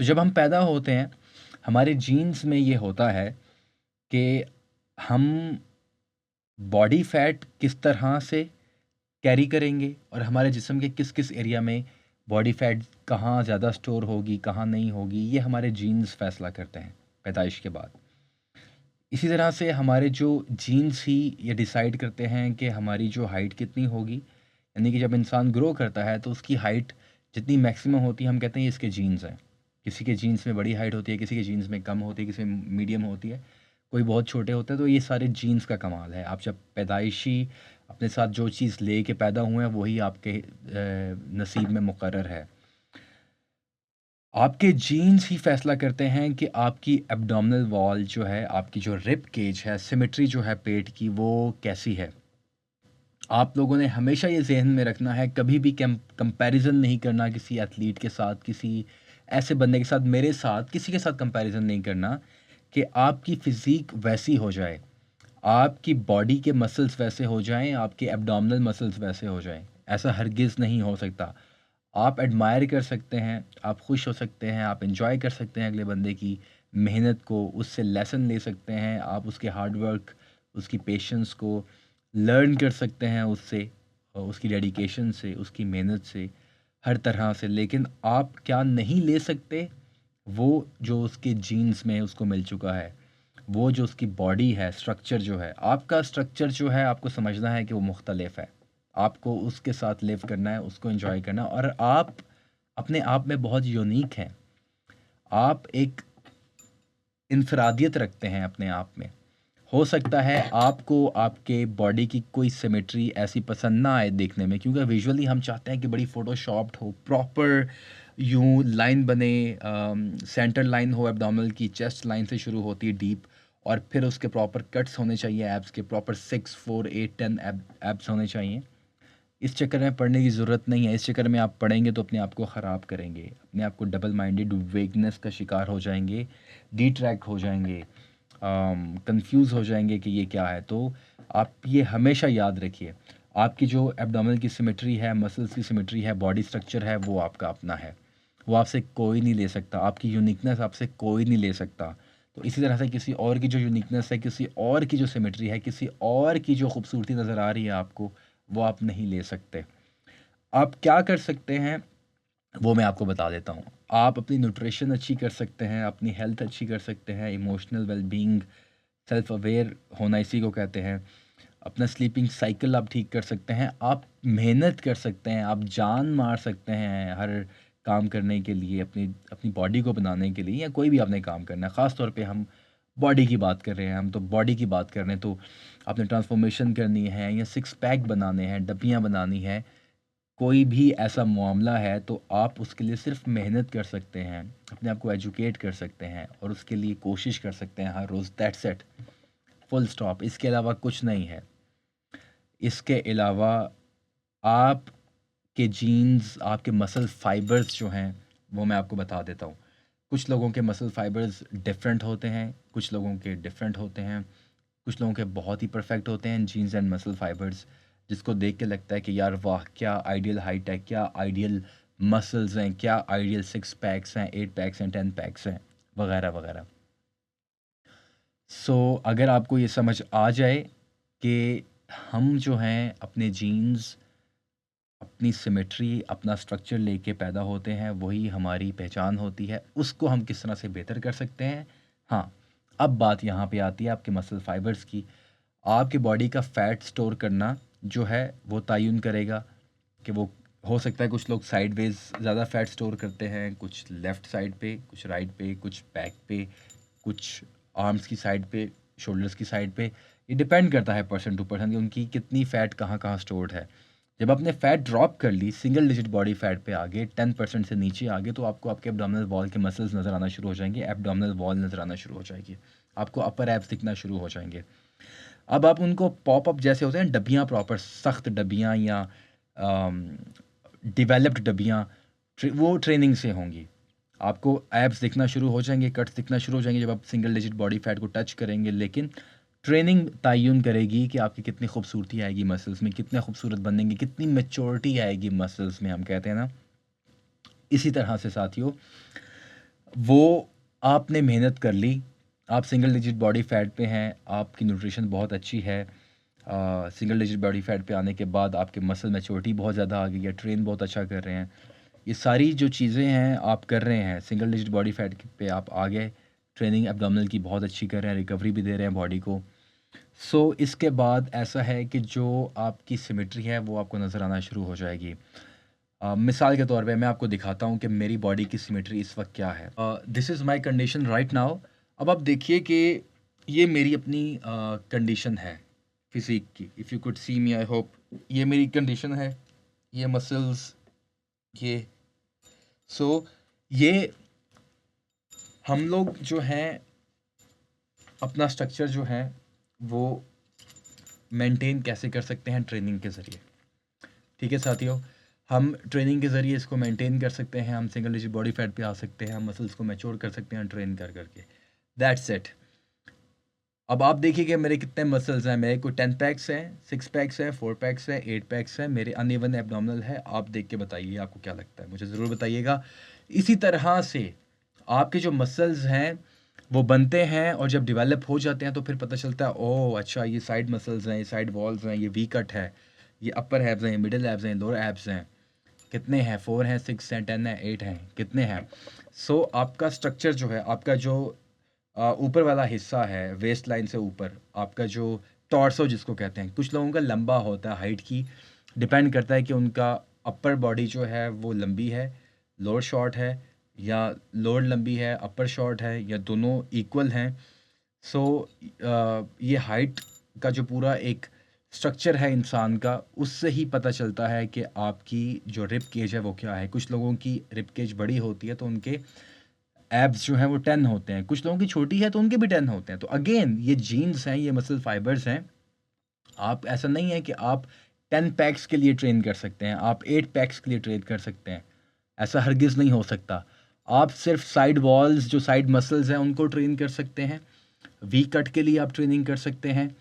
तो जब हम पैदा होते हैं, हमारे जीन्स में ये होता है कि हम बॉडी फैट किस तरह से कैरी करेंगे और हमारे जिस्म के किस-किस एरिया में बॉडी फैट कहाँ ज़्यादा स्टोर होगी, कहाँ नहीं होगी, ये हमारे जीन्स फ़ैसला करते हैं पैदाइश के बाद। इसी तरह से हमारे जो जीन्स ही ये डिसाइड करते हैं कि हमारी जो हाइट कितनी होगी, यानी कि जब इंसान ग्रो करता है तो उसकी हाइट जितनी मैक्सिमम होती है हम कहते हैं ये इसके जीन्स हैं। किसी के जीन्स में बड़ी हाइट होती है, किसी के जीन्स में कम होती है, किसी में मीडियम होती है, कोई बहुत छोटे होते हैं, तो ये सारे जीन्स का कमाल है। आप जब पैदाइशी अपने साथ जो चीज़ ले के पैदा हुए हैं वही आपके नसीब में मुकर्रर है। आपके जीन्स ही फैसला करते हैं कि आपकी एब्डोमिनल वॉल जो है, आपकी जो रिब केज है, सिमेट्री जो है पेट की, वो कैसी है। आप लोगों ने हमेशा ये ज़हन में रखना है, कभी भी कंपैरिज़न नहीं करना किसी एथलीट के साथ, किसी ऐसे बंदे के साथ, मेरे साथ, किसी के साथ कंपैरिज़न नहीं करना कि आपकी फ़िज़ीक वैसी हो जाए, आपकी बॉडी के मसल्स वैसे हो जाएँ, आपके एब्डोमिनल मसल्स वैसे हो जाएँ। ऐसा हरगिज़ नहीं हो सकता। आप एडमायर कर सकते हैं, आप खुश हो सकते हैं, आप एन्जॉय कर सकते हैं अगले बंदे की मेहनत को, उससे लेसन ले सकते हैं, आप उसके हार्ड वर्क, उसकी पेशेंस को लर्न कर सकते हैं उससे उसकी डेडिकेशन से, उसकी मेहनत से, हर तरह से। लेकिन आप क्या नहीं ले सकते, वो जो उसके जीन्स में उसको मिल चुका है, वो जो उसकी बॉडी है, स्ट्रक्चर जो है, आपका स्ट्रक्चर जो है आपको समझना है कि वो मुख्तलिफ है। आपको उसके साथ लिव करना है, उसको एन्जॉय करना है और आप अपने आप में बहुत यूनिक हैं। आप एक इन्फरादियत रखते हैं अपने आप में। हो सकता है आपको आपके बॉडी की कोई सिमेट्री ऐसी पसंद ना आए देखने में क्योंकि विजुअली हम चाहते हैं कि बड़ी फ़ोटोशॉप्ड हो, प्रॉपर यूँ लाइन बने सेंटर लाइन हो एब्डोमिनल की, चेस्ट लाइन से शुरू होती है डीप और फिर उसके प्रॉपर कट्स होने चाहिए एब्स के, प्रॉपर 6, 4, 8, 10 एब्स होने चाहिए। इस चक्कर में पढ़ने की ज़रूरत नहीं है, इस चक्कर में आप पढ़ेंगे तो अपने आप को ख़राब करेंगे, अपने आप को डबल माइंडेड वीकनेस का शिकार हो जाएँगे, डिट्रैक्ट हो जाएँगे, कंफ्यूज हो जाएँगे कि ये क्या है। तो आप ये हमेशा याद रखिए, आपकी जो एब्डोमिनल की सिमेट्री है, मसल्स की सिमेट्री है, बॉडी स्ट्रक्चर है, वो आपका अपना है। वो आपसे कोई नहीं ले सकता, आपकी यूनिकनेस आपसे कोई नहीं ले सकता। तो इसी तरह से किसी और की जो यूनिकनेस है, किसी और की जो सिमेट्री है, किसी और की जो खूबसूरती नज़र आ रही है आपको, वो आप नहीं ले सकते। आप क्या कर सकते हैं, वो मैं आपको बता देता हूँ। आप अपनी न्यूट्रिशन अच्छी कर सकते हैं, अपनी हेल्थ अच्छी कर सकते हैं, इमोशनल वेल-बीइंग, सेल्फ अवेयर होना इसी को कहते हैं। अपना स्लीपिंग साइकिल आप ठीक कर सकते हैं, आप मेहनत कर सकते हैं, आप जान मार सकते हैं हर काम करने के लिए, अपनी अपनी बॉडी को बनाने के लिए या कोई भी आपने काम करना है। ख़ास तौर पे हम बॉडी की बात कर रहे हैं, हम तो बॉडी की बात कर रहे हैं, तो आपने ट्रांसफ़ॉर्मेशन करनी है या सिक्स पैक बनाने हैं, डब्बियाँ बनानी है, कोई भी ऐसा मामला है तो आप उसके लिए सिर्फ़ मेहनत कर सकते हैं, अपने आप को एजुकेट कर सकते हैं और उसके लिए कोशिश कर सकते हैं हर रोज़, दैट्स इट, फुल स्टॉप। इसके अलावा कुछ नहीं है। इसके अलावा आपके जीन्स, आपके मसल फाइबर्स जो हैं, वो मैं आपको बता देता हूँ। कुछ लोगों के मसल फाइबर्स डिफरेंट होते हैं, कुछ लोगों के डिफरेंट होते हैं, कुछ लोगों के बहुत ही परफेक्ट होते हैं जीन्स एंड मसल फाइबर्स, जिसको देख के लगता है कि यार वाह! क्या आइडियल हाइट है, क्या आइडियल मसल्स हैं, क्या आइडियल 6 पैक्स हैं, 8 पैक्स हैं, 10 पैक्स हैं, वगैरह, वगैरह। सो अगर आपको ये समझ आ जाए कि हम जो हैं अपने जीन्स, अपनी सिमेट्री, अपना स्ट्रक्चर लेके पैदा होते हैं, वही हमारी पहचान होती है, उसको हम किस तरह से बेहतर कर सकते हैं। हाँ, अब बात यहाँ पे आती है आपके मसल फाइबर्स की। आपके बॉडी का फैट स्टोर करना जो है वो तयन करेगा कि वो हो सकता है कुछ लोग साइडवेज़ ज़्यादा फैट स्टोर करते हैं, कुछ लेफ़्ट साइड पे, कुछ राइट पे, कुछ बैक पे, कुछ आर्म्स की साइड पे, शोल्डर्स की साइड पे। ये डिपेंड करता है पर्सन टू पर्सन कि उनकी कितनी फ़ैट कहाँ-कहाँ स्टोर्ड है। जब आपने फ़ैट ड्रॉप कर ली, सिंगल डिजिट बॉडी फ़ैट पे आ गए, 10% से नीचे आ गए, तो आपको आपके एब्डोमिनल वॉल के मसल्स नज़र आना शुरू हो जाएँगे, एब्डोमिनल वॉल नज़र आना शुरू हो जाएगी। आपको अपर एब्स दिखना शुरू हो जाएँगे। अब आप उनको पॉप-अप जैसे होते हैं डब्बियाँ प्रॉपर सख्त डब्बियाँ या अम, डेवलप्ड डब्बियाँ वो ट्रेनिंग से होंगी। आपको एब्स दिखना शुरू हो जाएँगे, कट्स दिखना शुरू हो जाएँगे जब आप सिंगल डिजिट बॉडी फैट को टच करेंगे, लेकिन ट्रेनिंग तयन करेगी कि आपकी कितनी खूबसूरती आएगी मसल्स में, कितने खूबसूरत बनेंगे, कितनी मैच्योरिटी आएगी मसल्स में हम कहते हैं ना। इसी तरह से साथियों वो आपने मेहनत कर ली, आप सिंगल डिजिट बॉडी फैट पे हैं, आपकी न्यूट्रिशन बहुत अच्छी है, सिंगल डिजिट बॉडी फैट पे आने के बाद आपके मसल मैच्योरिटी बहुत ज़्यादा आ गई है, ट्रेन बहुत अच्छा कर रहे हैं। ये सारी जो चीज़ें हैं आप कर रहे हैं, सिंगल डिजिट बॉडी फैट पे आप आ गए, ट्रेनिंग एब्डोमिनल की बहुत अच्छी कर रहे हैं, रिकवरी भी दे रहे हैं बॉडी को। इसके बाद ऐसा है कि जो आपकी सिमेट्री है वो आपको नज़र आना शुरू हो जाएगी। मिसाल के तौर पे मैं आपको दिखाता हूँ कि मेरी बॉडी की सिमेट्री इस वक्त क्या है। This is my condition right now. अब आप देखिए कि ये मेरी अपनी कंडीशन है फिज़ीक की। If you could see me, I hope ये मेरी कंडीशन है, ये मसल्स, ये ये हम लोग जो हैं अपना स्ट्रक्चर जो है वो मेंटेन कैसे कर सकते हैं ट्रेनिंग के ज़रिए। ठीक है साथियों, हम ट्रेनिंग के ज़रिए इसको मेंटेन कर सकते हैं, हम सिंगल डिजिट बॉडी फैट पे आ सकते हैं, हम मसल्स को मैच्योर कर सकते हैं ट्रेन कर करके। That's it. अब आप देखिए कि मेरे कितने मसल्स हैं। मेरे को 10 पैक्स हैं, 6 पैक्स हैं, 4 पैक्स हैं, 8 पैक्स हैं, मेरे अनइवन एब्डोमिनल है। आप देख के बताइए आपको क्या लगता है, मुझे ज़रूर बताइएगा। इसी तरह से आपके जो मसल्स हैं वो बनते हैं और जब डेवलप हो जाते हैं तो फिर पता चलता है ओह अच्छा ये साइड मसल्स हैं, ये साइड वॉल्स हैं, ये वी कट है, ये अपर एब्स हैं, मिडिल एब्स हैं, लोअर एब्स हैं। कितने हैं? 4 हैं, 6 हैं, 10 हैं, 8 हैं, कितने हैं? आपका स्ट्रक्चर जो है, आपका जो ऊपर वाला हिस्सा है, वेस्ट लाइन से ऊपर, आपका जो टॉर्सो जिसको कहते हैं, कुछ लोगों का लंबा होता है हाइट की, डिपेंड करता है कि उनका अपर बॉडी जो है वो लंबी है, लोअर शॉर्ट है, या लोअर लंबी है, अपर शॉर्ट है, या दोनों इक्वल हैं। ये हाइट का जो पूरा एक स्ट्रक्चर है इंसान का, उससे ही पता चलता है कि आपकी जो रिब केज है वो क्या है। कुछ लोगों की रिब केज बड़ी होती है तो उनके एब्स जो हैं वो 10 होते हैं, कुछ लोगों की छोटी है तो उनके भी 10 होते हैं। तो अगेन ये जीन्स हैं, ये मसल फाइबर्स हैं। आप ऐसा नहीं है कि आप 10 पैक्स के लिए ट्रेन कर सकते हैं, आप 8 पैक्स के लिए ट्रेन कर सकते हैं, ऐसा हरगिज़ नहीं हो सकता। आप सिर्फ साइड वॉल्स जो साइड मसल्स हैं उनको ट्रेन कर सकते हैं, वी कट के लिए आप ट्रेनिंग कर सकते हैं,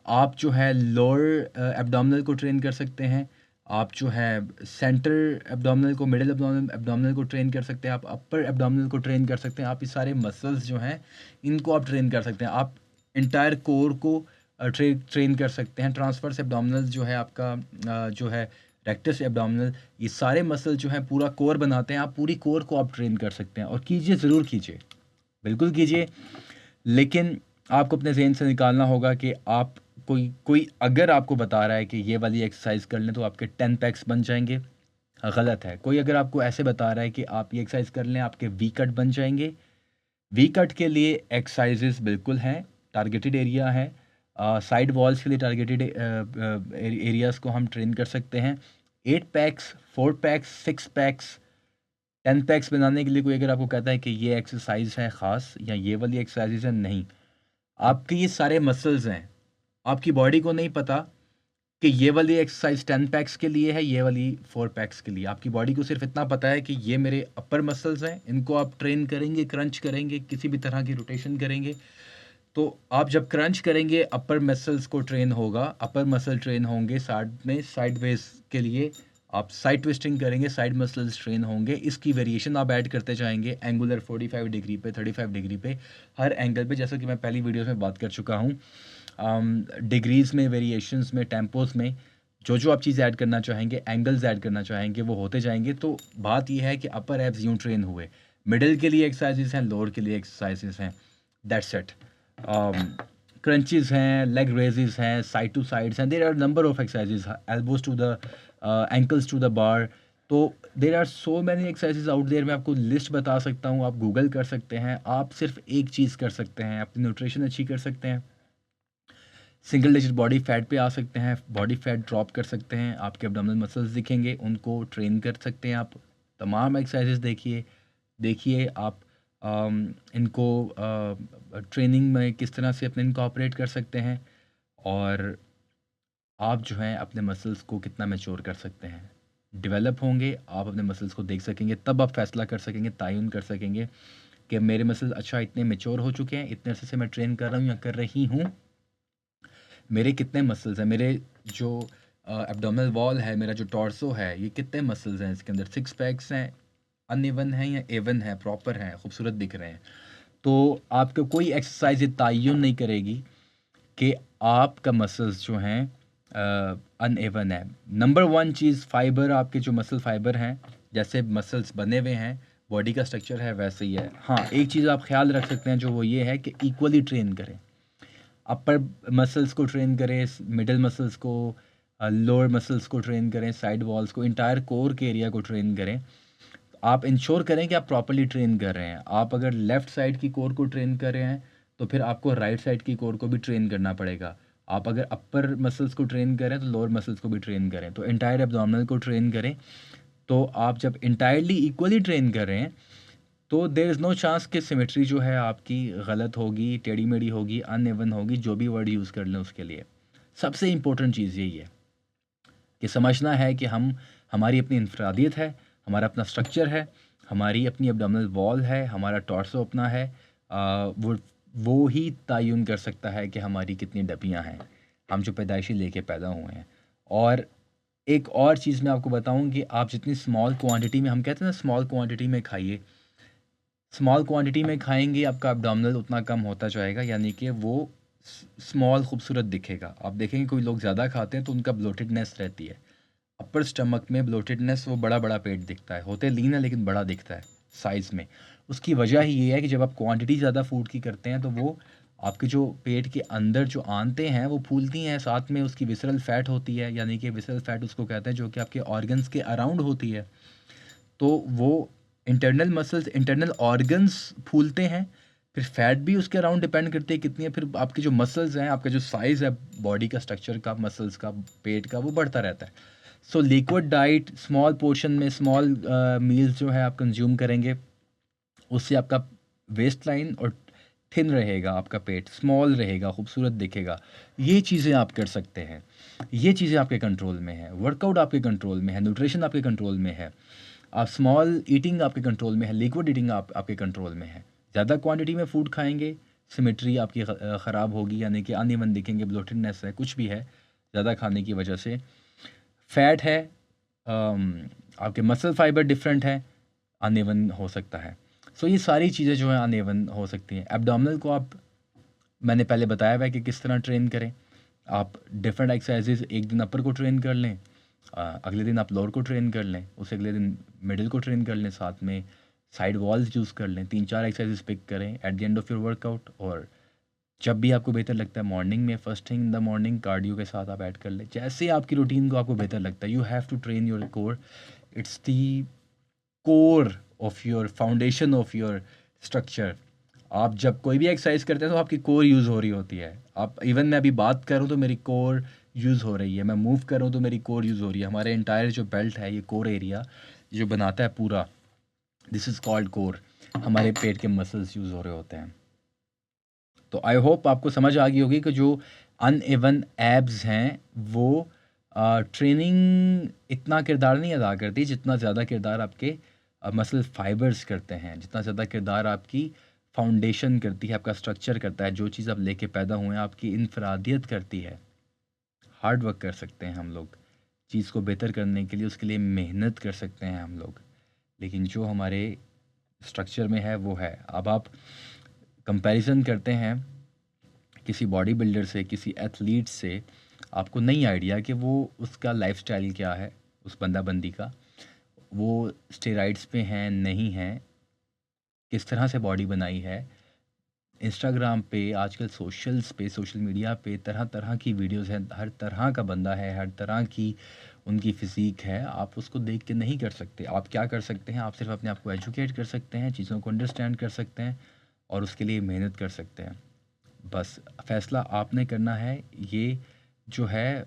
आप जो है लोअर एब्डोमिनल को ट्रेन कर सकते हैं, आप जो है सेंटर एब्डोमिनल को, मिडिल एब्डोमिनल एब्डोमिनल को ट्रेन कर सकते हैं, आप अपर एब्डोमिनल को ट्रेन कर सकते हैं, आप ये सारे मसल्स जो हैं इनको आप ट्रेन कर सकते हैं, आप इंटायर कोर को ट्रेन कर सकते हैं। ट्रांसवर्स एब्डोमिनल जो है आपका जो है रेक्टस एब्डोमिनल, ये सारे मसल जो हैं पूरा कोर बनाते हैं, आप पूरी कोर को आप ट्रेन कर सकते हैं और कीजिए, ज़रूर कीजिए, बिल्कुल कीजिए। लेकिन आपको अपने ज़हन से निकालना होगा कि आप कोई कोई अगर आपको बता रहा है कि ये वाली एक्सरसाइज कर लें तो आपके 10 पैक्स बन जाएंगे, गलत है। कोई अगर आपको ऐसे बता रहा है कि आप ये एक्सरसाइज कर लें आपके वी कट बन जाएंगे, वी कट के लिए एक्सरसाइजेस बिल्कुल हैं, टारगेटेड एरिया है। साइड वॉल्स के लिए टारगेटेड एरियाज़ को हम ट्रेन कर सकते हैं। 8 पैक्स, 4 पैक्स, 6 पैक्स, 10 पैक्स बनाने के लिए कोई अगर आपको कहता है कि ये एक्सरसाइज है ख़ास या ये वाली एक्सरसाइजेज है, नहीं। आपके ये सारे मसल्स हैं, आपकी बॉडी को नहीं पता कि ये वाली एक्सरसाइज 10 पैक्स के लिए है, ये वाली 4 पैक्स के लिए। आपकी बॉडी को सिर्फ इतना पता है कि ये मेरे अपर मसल्स हैं, इनको आप ट्रेन करेंगे, क्रंच करेंगे, किसी भी तरह की रोटेशन करेंगे। तो आप जब क्रंच करेंगे अपर मसल्स को ट्रेन होगा, अपर मसल ट्रेन होंगे, साइड में साइडवेज के लिए आप साइड ट्विस्टिंग करेंगे, साइड मसल्स ट्रेन होंगे। इसकी वेरिएशन आप ऐड करते जाएंगे, एंगुलर 45 डिग्री पे, 35 डिग्री पे, हर एंगल पे, जैसा कि मैं पहली वीडियोस में बात कर चुका हूँ। डिग्रीज़ में, वेरिएशंस में, टेम्पोस में जो जो आप चीज़ ऐड करना चाहेंगे, एंगल्स ऐड करना चाहेंगे, वो होते जाएंगे। तो बात यह है कि अपर एब्स यूँ ट्रेन हुए, मिडिल के लिए एक्सरसाइजेस हैं, लोअर के लिए एक्सरसाइजेस हैं, दैट्स इट। क्रंचेस हैं, लेग रेजेस हैं, साइड टू साइड्स हैं, there are number of exercises, elbows to the ankles to the bar. तो there are so many exercises out there, मैं आपको लिस्ट बता सकता हूँ, आप गूगल कर सकते हैं। आप सिर्फ एक चीज़ कर सकते हैं, अपनी न्यूट्रिशन अच्छी कर सकते हैं, सिंगल डिजिट बॉडी फैट पे आ सकते हैं, बॉडी फैट ड्रॉप कर सकते हैं, आपके एब्डोमिनल मसल्स दिखेंगे, उनको ट्रेन कर सकते हैं आप। तमाम एक्सरसाइजेस देखिए, देखिए आप इनको ट्रेनिंग में किस तरह से अपने इनको ऑपरेट कर सकते हैं, और आप जो हैं अपने मसल्स को कितना मैच्योर कर सकते हैं। डेवलप होंगे, आप अपने मसल्स को देख सकेंगे, तब आप फैसला कर सकेंगे, तयन कर सकेंगे कि मेरे मसल्स अच्छा इतने मैच्योर हो चुके हैं, इतने अरसे से मैं ट्रेन कर रहा हूँ या कर रही हूँ, मेरे कितने मसल्स हैं, मेरे जो एब्डोमिनल वॉल है, मेरा जो टॉर्सो है, ये कितने मसल्स हैं, इसके अंदर 6 पैक्स हैं, अनइवन हैं या एवन हैं, प्रॉपर हैं, खूबसूरत दिख रहे हैं, तो आपको कोई एक्सरसाइज ये तयन नहीं करेगी कि आपका मसल्स जो हैं अनएवन है। नंबर वन चीज़, फाइबर, आपके जो मसल फाइबर हैं, जैसे मसल्स बने हुए हैं, बॉडी का स्ट्रक्चर है वैसे ही है। हाँ, एक चीज़ आप ख्याल रख सकते हैं जो वो ये है कि इक्वली ट्रेन करें, अपर मसल्स को ट्रेन करें, मिडल मसल्स को, लोअर मसल्स को ट्रेन करें, साइड वॉल्स को, इंटायर कोर के एरिया को ट्रेन करें। आप इंश्योर करें कि आप प्रॉपर्ली ट्रेन कर रहे हैं। आप अगर लेफ़्ट साइड की कोर को ट्रेन कर रहे हैं, तो फिर आपको राइट साइड की कोर को भी ट्रेन करना पड़ेगा। आप अगर अपर मसल्स को ट्रेन करें, तो लोअर मसल्स को भी ट्रेन करें। तो एंटायर एब्डोमिनल को ट्रेन करें। तो आप जब एंटायरली इक्वली ट्रेन कर रहे हैं, तो देयर इज़ नो चांस कि सिमेट्री जो है आपकी गलत होगी, टेढ़ी-मेढ़ी होगी, अनइवन होगी, जो भी वर्ड यूज़ कर लें उसके लिए। सबसे इम्पोर्टेंट चीज़ यही है कि समझना है कि हमारी अपनी इनफरादियत है, हमारा अपना स्ट्रक्चर है, हमारी अपनी एब्डोमिनल वॉल है, हमारा टॉर्सो अपना है। वो ही तयन कर सकता है कि हमारी कितनी डबियाँ हैं, हम जो पैदाइशी लेके पैदा हुए हैं। और एक और चीज़ मैं आपको बताऊँ कि आप जितनी स्मॉल क्वांटिटी में, हम कहते हैं ना स्मॉल क्वांटिटी में खाइए, स्मॉल क्वांटिटी में खाएँगे आपका एब्डोमिनल उतना कम होता जाएगा, यानी कि वो स्मॉल खूबसूरत दिखेगा। आप देखेंगे कोई लोग ज़्यादा खाते हैं तो उनका ब्लोटेडनेस रहती है। अपर स्टमक में ब्लोटेडनेस, वो बड़ा-बड़ा पेट दिखता है। होते लीन है लेकिन बड़ा दिखता है साइज़ में। उसकी वजह ही ये है कि जब आप क्वांटिटी ज़्यादा फूड की करते हैं, तो वो आपके जो पेट के अंदर जो आंतें हैं वो फूलती हैं, साथ में उसकी विसरल फैट होती है, यानी कि विसरल फैट उसको कहते हैं, जो कि आपके ऑर्गन्स के अराउंड होती है। तो वो इंटरनल मसल्स, इंटरनल ऑर्गन्स फूलते हैं, फिर फैट भी उसके अराउंड डिपेंड करती है कितनी है, फिर आपके जो मसल्स हैं, आपका जो साइज़ है बॉडी का, स्ट्रक्चर का, मसल्स का, पेट का, वो बढ़ता रहता है। So liquid diet, small portion में स्मॉल मील्स जो है आप कंज्यूम करेंगे, उससे आपका वेस्ट लाइन और थिन रहेगा, आपका पेट स्मॉल रहेगा, खूबसूरत दिखेगा। ये चीज़ें आप कर सकते हैं, ये चीज़ें आपके कंट्रोल में है, वर्कआउट आपके कंट्रोल में है, न्यूट्रिशन आपके कंट्रोल में है, आप स्मॉल ईटिंग आपके कंट्रोल में है, लिक्विड ईटिंग आपके कंट्रोल में है। ज़्यादा क्वांटिटी में फूड खाएंगे, सिमेट्री आपकी ख़राब होगी, यानी कि अनइवन दिखेंगे, ब्लोटेडनेस है, कुछ भी है ज़्यादा खाने की वजह से। फैट है, आपके मसल फाइबर डिफरेंट है, अनइवन हो सकता है। सो ये सारी चीज़ें जो हैं अनइवन हो सकती हैं। एब्डोमिनल को आप, मैंने पहले बताया हुआ है कि किस तरह ट्रेन करें। आप डिफरेंट एक्सरसाइजेज, एक दिन अपर को ट्रेन कर लें, अगले दिन आप लोअर को ट्रेन कर लें, उससे अगले दिन मिडिल को ट्रेन कर लें, साथ में साइड वॉल्स यूज़ कर लें, 3-4 एक्सरसाइजेज पिक करें at the end of your workout. और जब भी आपको बेहतर लगता है, मॉर्निंग में, first thing in the morning cardio के साथ आप ऐड कर लें, जैसे आपकी रूटीन को आपको बेहतर लगता है। You have to train your core, it's the core of your foundation of your structure. आप जब कोई भी एक्सरसाइज करते हैं तो आपकी कोर यूज़ हो रही होती है। आप, इवन मैं अभी बात कर रहा हूँ तो मेरी कोर यूज़ हो रही है, मैं मूव कर रहा हूँ तो मेरी कोर यूज़ हो रही है। हमारे इंटायर जो बेल्ट है, ये कोर एरिया जो बनाता है पूरा, दिस इज़ कॉल्ड कोर। हमारे पेट के मसल्स यूज़ हो रहे होते हैं। तो आई होप आपको समझ आ गई होगी कि जो अनइवन एब्स हैं वो ट्रेनिंग इतना किरदार नहीं अदा करती जितना ज़्यादा किरदार आपके मसल फाइबर्स करते हैं, जितना ज़्यादा किरदार आपकी फाउंडेशन करती है, आपका स्ट्रक्चर करता है, जो चीज़ आप लेके पैदा हुए हैं, आपकी इनफरादियत करती है। हार्ड वर्क कर सकते हैं हम लोग चीज़ को बेहतर करने के लिए, उसके लिए मेहनत कर सकते हैं हम लोग, लेकिन जो हमारे स्ट्रक्चर में है वो है। अब आप कंपैरिजन करते हैं किसी बॉडी बिल्डर से, किसी एथलीट से, आपको नहीं आइडिया कि वो, उसका लाइफस्टाइल क्या है, उस बंदा बंदी का, वो स्टेरॉइड्स पे हैं नहीं हैं, किस तरह से बॉडी बनाई है। इंस्टाग्राम पे आजकल, सोशल्स पे, सोशल मीडिया पे तरह तरह की वीडियोस हैं, हर तरह का बंदा है, हर तरह की उनकी फ़िज़ीक है। आप उसको देख के नहीं कर सकते। आप क्या कर सकते हैं, आप सिर्फ अपने आप को एजुकेट कर सकते हैं, चीज़ों को अंडरस्टैंड कर सकते हैं और उसके लिए मेहनत कर सकते हैं। बस फ़ैसला आपने करना है। ये जो है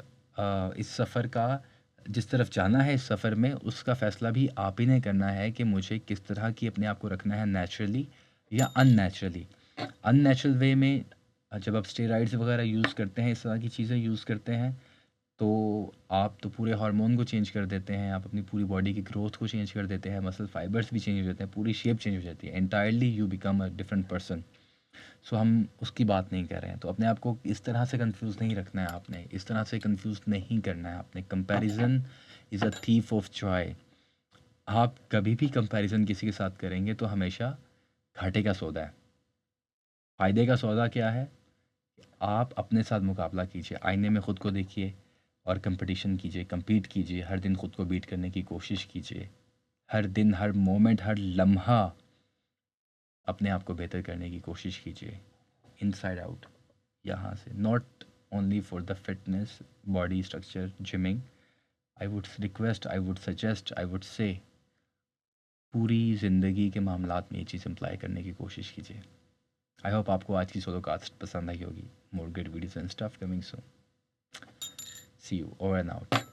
इस सफ़र का, जिस तरफ जाना है इस सफ़र में, उसका फ़ैसला भी आप ही ने करना है कि मुझे किस तरह की अपने आप को रखना है, नेचुरली या अननेचुरली। अननेचुरल वे में जब आप स्टेरॉइड्स वगैरह यूज़ करते हैं, इस तरह की चीज़ें यूज़ करते हैं, तो आप तो पूरे हार्मोन को चेंज कर देते हैं, आप अपनी पूरी बॉडी की ग्रोथ को चेंज कर देते हैं, मसल फाइबर्स भी चेंज हो जाते हैं, पूरी शेप चेंज हो जाती है, entirely you become a different person. So हम उसकी बात नहीं कर रहे हैं। तो अपने आप को इस तरह से कंफ्यूज नहीं रखना है आपने, इस तरह से कंफ्यूज नहीं करना है आपने। Comparison is a thief of Joy. आप कभी भी कंपैरिज़न किसी के साथ करेंगे तो हमेशा घाटे का सौदा है। फ़ायदे का सौदा क्या है? आप अपने साथ मुकाबला कीजिए, आईने में खुद को देखिए और कंपटीशन कीजिए, compete कीजिए, हर दिन खुद को बीट करने की कोशिश कीजिए। हर दिन, हर मोमेंट, हर लम्हा अपने आप को बेहतर करने की कोशिश कीजिए, इनसाइड आउट। यहाँ से not only for the fitness, body structure, gymming. I would request, I would suggest, I would say पूरी ज़िंदगी के मामलात में ये चीज़ अप्लाई करने की कोशिश कीजिए। आई होप आपको आज की सोलोकास्ट पसंद आई होगी। More good videos and stuff coming soon. See you, over and out.